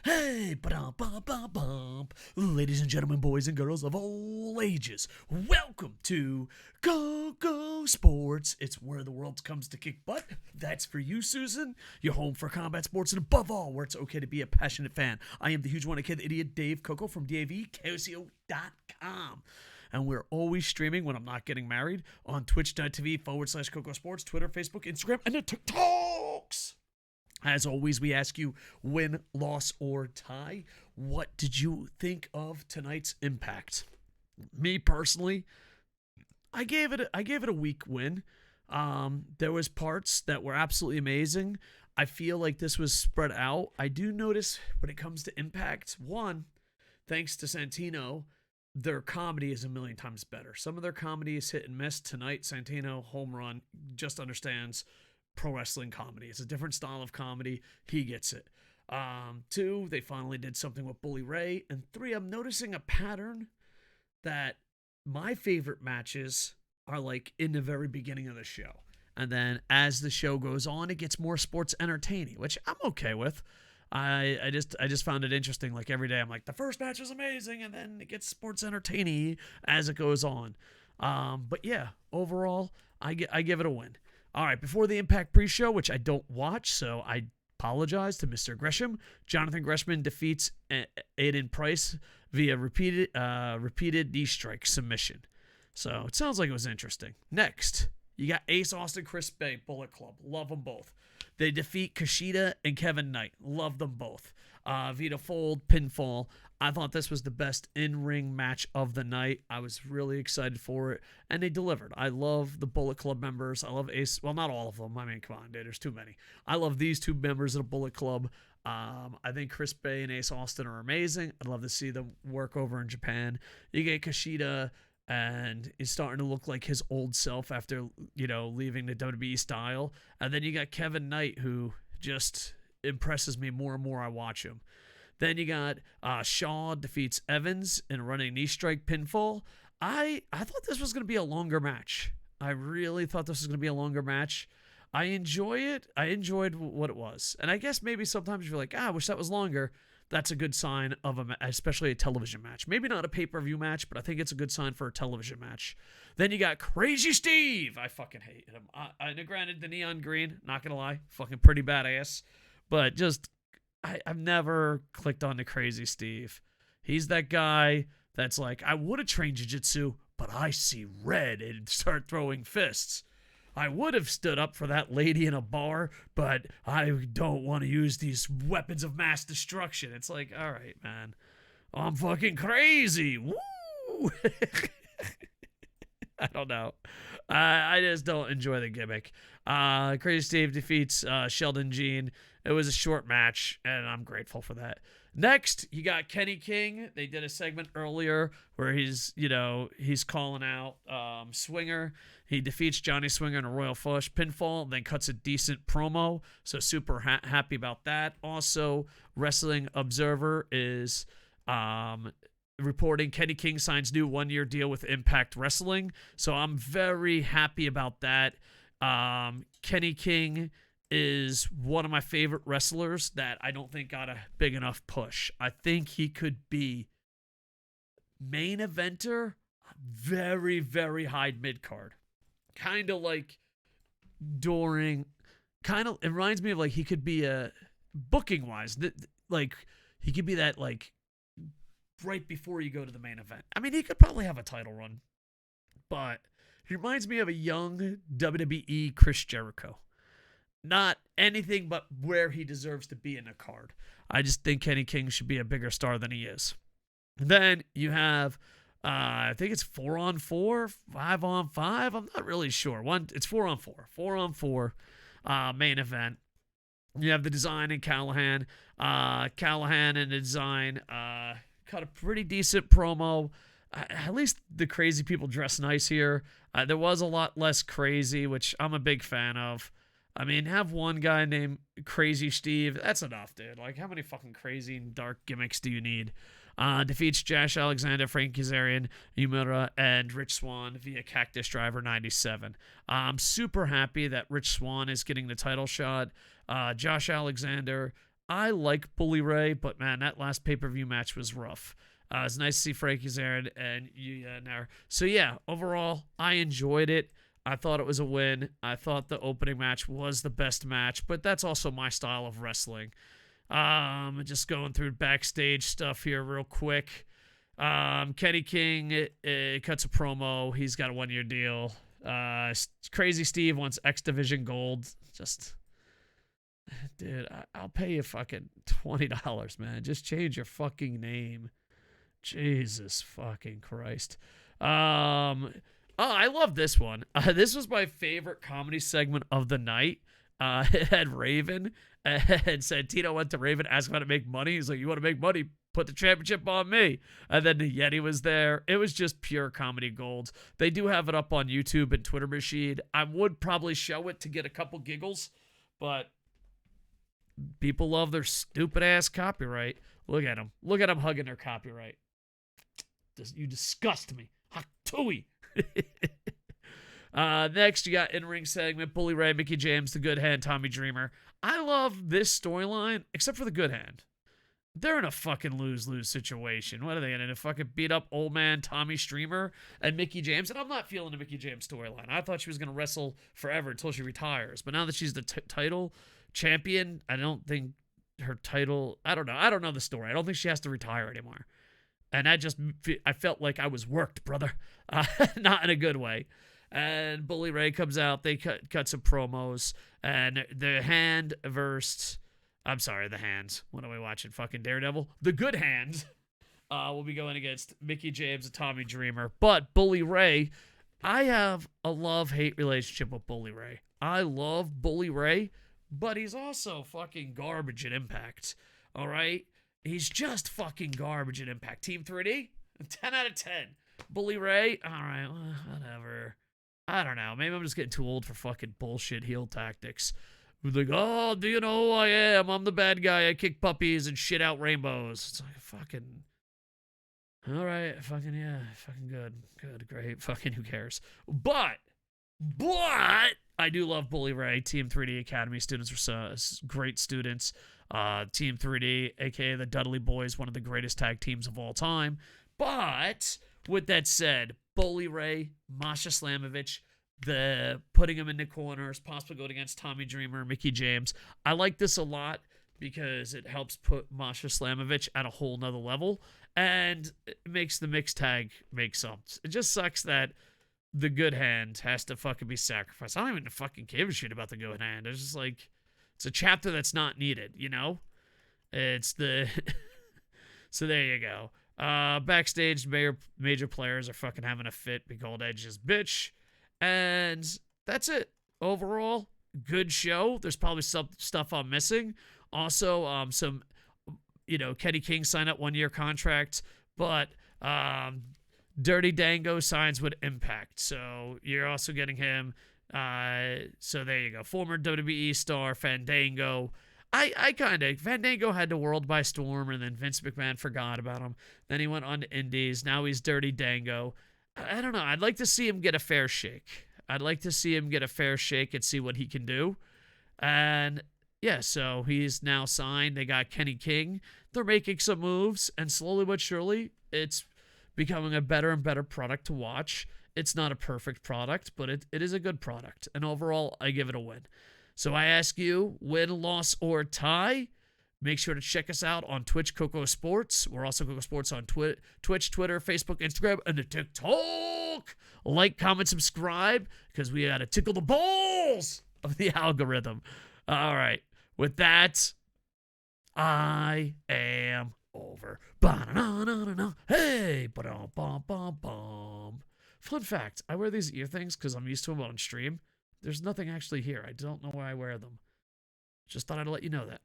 Hey, ba-dum-bum-bum-bum. Ladies and gentlemen, boys and girls of all ages, welcome to KocoSports. It's where the world comes to kick butt. That's for you, Susan. You're home for combat sports and above all, where it's okay to be a passionate fan. I am the huge one, kid, the idiot, Dave Koco from DAVKOCO.com. And we're always streaming when I'm not getting married on twitch.tv/KocoSports, Twitter, Facebook, Instagram, and the TikToks. As always, we ask you, win, loss, or tie, what did you think of tonight's Impact? Me personally, I gave it a weak win. There was parts that were absolutely amazing. I feel like this was spread out. I do notice when it comes to Impact, one, thanks to Santino, their comedy is a million times better. Some of their comedy is hit and miss. Tonight, Santino, home run, just understands pro wrestling comedy. It's a different style of comedy. He gets it. Two, they finally did something with Bully Ray. And three, I'm noticing a pattern that my favorite matches are like in the very beginning of the show. And then as the show goes on, it gets more sports entertaining, which I'm okay with. I just found it interesting. Like every day I'm like, the first match was amazing, and then it gets sports entertaining as it goes on. But yeah, overall, I give it a win. All right, before the Impact pre-show, which I don't watch, so I apologize to Mr. Gresham. Jonathan Gresham defeats Aiden Price via repeated knee strike submission. So it sounds like it was interesting. Next, you got Ace Austin, Chris Bay, Bullet Club. Love them both. They defeat Kushida and Kevin Knight. Love them both. Vita Fold, pinfall. I thought this was the best in-ring match of the night. I was really excited for it, and they delivered. I love the Bullet Club members. I love Ace. Well, not all of them. I mean, come on, dude. There's too many. I love these two members of the Bullet Club. I think Chris Bay and Ace Austin are amazing. I'd love to see them work over in Japan. You get Kushida, and he's starting to look like his old self after, leaving the WWE style. And then you got Kevin Knight, who just impresses me more and more I watch him. Then you got Shaw defeats Evans in a running knee strike pinfall. I thought this was going to be a longer match. I really thought this was going to be a longer match. I enjoy it. I enjoyed what it was. And I guess maybe sometimes you're like, I wish that was longer. That's a good sign of especially a television match. Maybe not a pay-per-view match, but I think it's a good sign for a television match. Then you got Crazy Steve. I fucking hate him. Granted, the neon green, not going to lie, fucking pretty badass. But just, I've never clicked on the Crazy Steve. He's that guy that's like, I would have trained jiu-jitsu, but I see red and start throwing fists. I would have stood up for that lady in a bar, but I don't want to use these weapons of mass destruction. It's like, all right, man. I'm fucking crazy. Woo! I don't know. I just don't enjoy the gimmick. Crazy Steve defeats Sheldon Jean. It was a short match, and I'm grateful for that. Next, you got Kenny King. They did a segment earlier where he's calling out Swinger. He defeats Johnny Swinger in a Royal Flush pinfall, then cuts a decent promo. So super happy about that. Also, Wrestling Observer is reporting Kenny King signs new 1-year deal with Impact Wrestling. So I'm very happy about that. Kenny King is one of my favorite wrestlers that I don't think got a big enough push. I think he could be main eventer, very, very high mid-card. Kind of like it reminds me of like he could be booking-wise, like he could be that like right before you go to the main event. I mean, he could probably have a title run, but he reminds me of a young WWE Chris Jericho. Not anything but where he deserves to be in a card. I just think Kenny King should be a bigger star than he is. Then you have, I think it's 4-on-4, 5-on-5. I'm not really sure. It's 4-on-4. 4-on-4 main event. You have the Design and Callihan. Callihan and the Design cut a pretty decent promo. At least the crazy people dress nice here. There was a lot less crazy, which I'm a big fan of. I mean, have one guy named Crazy Steve. That's enough, dude. Like, how many fucking crazy and dark gimmicks do you need? Defeats Josh Alexander, Frank Kazarian, Uemura, and Rich Swann via Cactus Driver 97. I'm super happy that Rich Swann is getting the title shot. Josh Alexander, I like Bully Ray, but man, that last pay-per-view match was rough. It was nice to see Frankie Kazarian and Uemura. So yeah, overall, I enjoyed it. I thought it was a win. I thought the opening match was the best match, but that's also my style of wrestling. Just going through backstage stuff here real quick. Kenny King cuts a promo. He's got a 1-year deal. Crazy Steve wants X Division Gold. Just, dude, I'll pay you fucking $20, man. Just change your fucking name. Jesus fucking Christ. I love this one. This was my favorite comedy segment of the night. It had Raven and said Tito went to Raven, asked him how to make money. He's like, you want to make money? Put the championship on me. And then the Yeti was there. It was just pure comedy gold. They do have it up on YouTube and Twitter Machine. I would probably show it to get a couple giggles, but people love their stupid ass copyright. Look at them. Look at them hugging their copyright. You disgust me. Hatui. Next, you got in-ring segment, Bully Ray, Mickie James, The Good Hand, Tommy Dreamer. I love this storyline, except for The Good Hand. They're in a fucking lose-lose situation. What are they in? A fucking beat-up old man Tommy Streamer and Mickie James? And I'm not feeling the Mickie James storyline. I thought she was going to wrestle forever until she retires. But now that she's the title champion, I don't think her title... I don't know. I don't know the story. I don't think she has to retire anymore. And I felt like I was worked, brother. Not in a good way. And Bully Ray comes out. They cut some promos. And the Hand versus... I'm sorry, the Hands. What are we watching? Fucking Daredevil? The Good Hand will be going against Mickie James and Tommy Dreamer. But Bully Ray, I have a love-hate relationship with Bully Ray. I love Bully Ray, but he's also fucking garbage at Impact. All right? He's just fucking garbage at Impact. Team 3D? 10 out of 10. Bully Ray? All right, whatever. I don't know. Maybe I'm just getting too old for fucking bullshit heel tactics. Like, oh, do you know who I am? I'm the bad guy. I kick puppies and shit out rainbows. It's like, fucking... All right, fucking, yeah, fucking good. Good, great. Fucking who cares? But I do love Bully Ray. Team 3D Academy students are great students. Team 3D, a.k.a. the Dudley Boys, one of the greatest tag teams of all time. But with that said, Bully Ray, Masha Slamovich, the putting him in the corners, possibly going against Tommy Dreamer, Mickie James. I like this a lot because it helps put Masha Slamovich at a whole nother level, and it makes the mixed tag make sense. It just sucks that the Good Hand has to fucking be sacrificed. I don't even fucking give a shit about the Good Hand. It's just like, it's a chapter that's not needed, you know? It's the... So there you go. Backstage, major players are fucking having a fit. Big old Edge's bitch. And that's it. Overall, good show. There's probably some stuff I'm missing. Also, some, Kenny King signed up 1-year contract, but Dirty Dango signs with Impact. So you're also getting him. So there you go. Former WWE star Fandango. Fandango had the world by storm, and then Vince McMahon forgot about him. Then he went on to Indies. Now he's Dirty Dango. I don't know. I'd like to see him get a fair shake. I'd like to see him get a fair shake and see what he can do. And yeah, so he's now signed. They got Kenny King. They're making some moves, and slowly but surely, it's becoming a better and better product to watch. It's not a perfect product, but it is a good product. And overall, I give it a win. So I ask you, win, loss, or tie? Make sure to check us out on Twitch, KocoSports. We're also KocoSports on Twitch, Twitter, Facebook, Instagram, and the TikTok. Like, comment, subscribe, because we got to tickle the balls of the algorithm. All right. With that, I am over. Hey! Fun fact, I wear these ear things because I'm used to them on stream. There's nothing actually here. I don't know why I wear them. Just thought I'd let you know that.